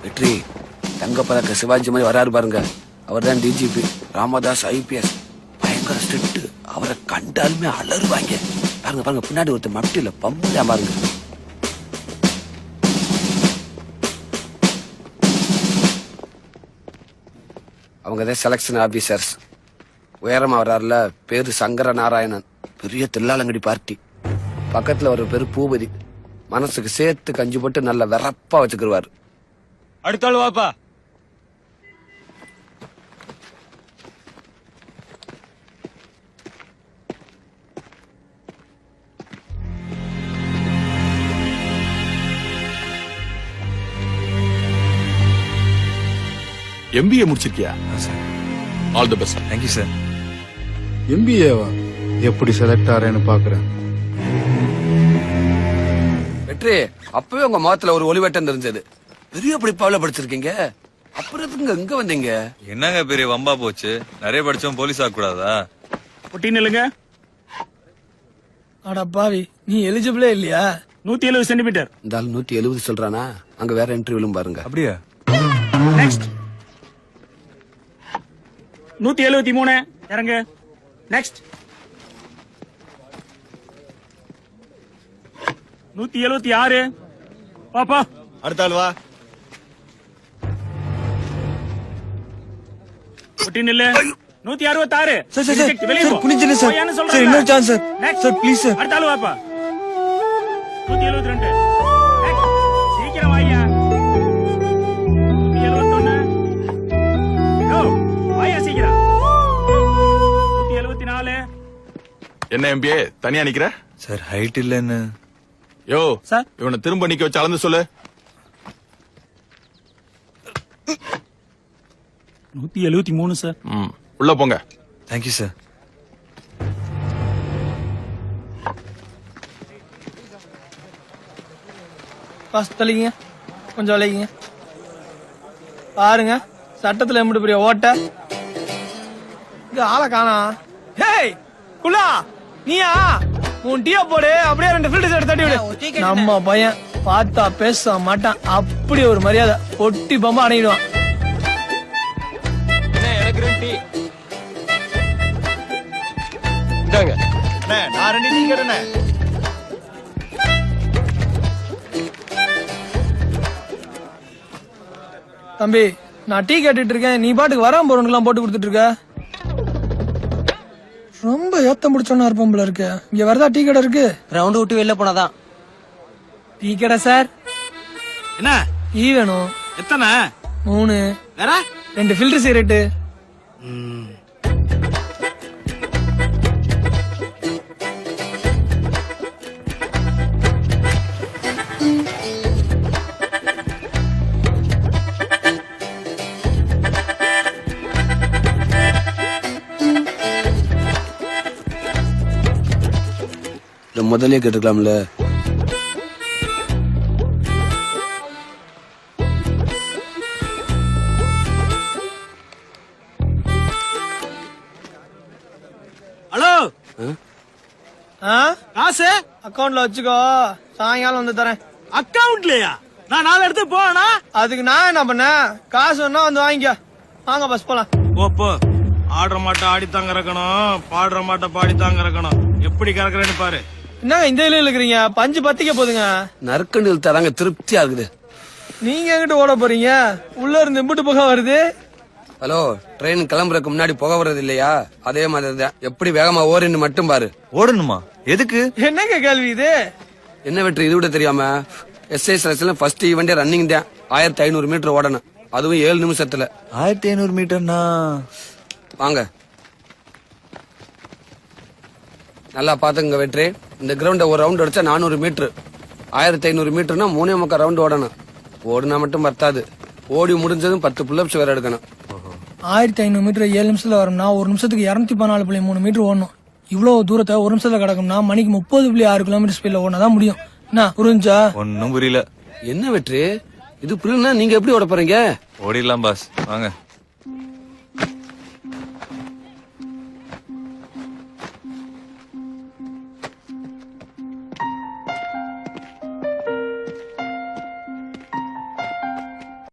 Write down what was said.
வெற்றி தங்க பதக்க சிவாஜி மாதிரி வராரு பாருங்க. அவர் தான் டிஜிபி ராமதாஸ் IPS. பயங்கர ஸ்ட்ரிக்ட். அவரை கண்டாலுமே அலறுவாங்க. பாருங்க பாருங்க, பின்னாடி ஒருத்தர் மப்டியில பம்பா பாருங்க. அவங்கதான் செலக்ஷன் ஆபீசர்ஸ். உயரமா வர்றாருல, பேரு சங்கர நாராயணன். பெரிய தில்லாலங்கடி பார்ட்டி. பக்கத்துல ஒரு பேரு பூபதி. மனசுக்கு சேர்த்து கஞ்சி போட்டு நல்ல வெறப்பா வச்சுக்கிருவாரு. அடுத்தாள் வாப்பா. MBA முடிச்சிருக்கியா? All the best. Thank you sir. MBAவா? எப்படி செலக்ட் ஆறேன்னு பாக்குறேன். வெற்றி, அப்பவே உங்க முகத்துல ஒரு ஒளிவட்டம் தெரிஞ்சது. பெரிய படிப்பாவில படிச்சிருக்கீங்க. அப்புறம் எங்க வந்தீங்க? என்னங்க பெரிய வம்பா போச்சு. நிறைய படிச்சோம் போலீஸ் ஆக கூடாதா? ஒட்டி நில்லுங்க. அட பாவி, நீ எலிஜிபிளே இல்லையா? 170 சென்டிமீட்டர். இந்த ஆள் 170 சொல்றானா? அங்க வேற இன்டர்வியூலும் பாருங்க. அப்படியா? நெக்ஸ்ட் 173. இறங்க. நெக்ஸ்ட் 176. பாப்பா. அடுத்தாள் வா. ஒட்டி நில்லு. 166. Sir, sir, Reject. வெளிய போ. புரிஞ்சுது சார். போயான்னு சொல்றேன். சார், இன்னொரு chance sir. Next. Sir, please sir. அடுத்த ஆளு வாப்பா. 172. Next. சீக்கிரம் வாய்யா. 171. Go. வாய்யா சீக்கிரம். 174. என்ன MBA தனியா நிக்கிற? சார் ஹைட் இல்லன்னு. யோ சார். இவனை திரும்ப நிக்க வச்சு அளந்து சொல்லு. 173 சார். உள்ள போங்க. Thank you sir. பாஸ் தள்ளிங்க, கொஞ்சம் விளையிங்க. பாருங்க, சட்டத்துல எப்படி பெரிய ஓட்ட. இங்க ஆளை காணா. ஹேய் குலா, நீயா? உன் டீயா போடு, அப்படியே 2 ஃபில்டர்ஸ் எடுத்து தட்டி விடு. நம்ம பையன் பார்த்தா பேச மாட்டான். அப்படி ஒரு மரியாதை. பொட்டி பம்பா அணையிடுவான். எனக்கு 2 டீ. இந்தாங்க. நான் 2 டீ கேட்டேனே. தம்பி, நான் டீ கேட்டுட்டு இருக்கேன். நீ பாட்டுக்கு வராம போறவனுக்குலாம் போட்டு கொடுத்துட்டு இருக்க. ரொம்ப ஏத்தம் முடிச்சோன்னா இருப்போம் போல இருக்கு. இங்க வரதா டீ கடை இருக்கு? ரவுண்ட் விட்டு வெளில போனாதான். டீ கடை சார். என்ன டீ வேணும். எத்தனை? 3. வேற 2 ஃபில்டர் சிகரெட்டு. முதலே கேட்டுக்கலாம்ல. ஹலோ. காசு அக்கவுண்ட்ல வச்சுக்கோ, சாயங்காலம் வந்து தரேன். அக்கவுண்ட்லயா? நான் 4 எடுத்து போனா அதுக்கு நான் என்ன பண்ணேன்? காசு வேணா வந்து வாங்கிக்க. வாங்க பஸ் போலாம். போ. ஆடுற மாட்டை ஆடித்தாங்க இறக்கணும், பாடுற மாட்டை பாடித்தாங்க இறக்கணும். எப்படி கறக்குறேன்னு பாரு. என்னங்க இந்த இதுல இருக்கிறீங்க? பஞ்சு பத்திக்க போதுங்க. நறுக்கண்டு தராங்க, திருப்தியா இருக்குது. நீங்க எங்கிட்ட ஓட போறீங்க? உள்ள இருந்து இம்புட்டு புகை வருது. ஹலோ, ட்ரெயின் கிளம்புறதுக்கு முன்னாடி புகை வர்றது இல்லையா? அதே மாதிரி தான். எப்படி வேகமா ஓரின்னு மட்டும் பாரு. ஓடணுமா? எதுக்கு? என்னங்க கேள்வி இது? என்ன வெற்றி இது விட தெரியாம? SI செலக்ஷன்ல ஃபர்ஸ்ட் ஈவெண்டே ரன்னிங் தான். 1500 மீட்டர் ஓடணும், அதுவும் 7 நிமிஷத்துல. 1500 மீட்டர்னா? வாங்க, நல்லா பாத்துங்க வெற்றி. இந்த கிரவுண்ட ஒரு ரவுண்ட் அடிச்சா 400 மீட்டர். 1500 மீட்டர்னா 3.25 ரவுண்ட் ஓடணும். ஓடுனா மட்டும் பத்தாது, ஓடி முடிஞ்சதும் 10 புல்லப்ஸ் வேற எடுக்கணும். 1500 மீட்டர் 7 நிமிஷத்துல வரும்னா 1 நிமிஷத்துக்கு 214.3 மீட்டர் ஓடணும். இவ்வளவு தூரத்தை 1 நிமிஷத்துல கிடக்கும்னா மணிக்கு 30.6 கிலோமீட்டர் ஸ்பீட்ல ஓடனாதான் முடியும். என்ன புரிஞ்சா? ஒன்னும் புரியல. என்ன வெற்றி இது புரியலன்னா நீங்க எப்படி ஓட போறீங்க? ஓடிடலாம் பாஸ், வாங்க.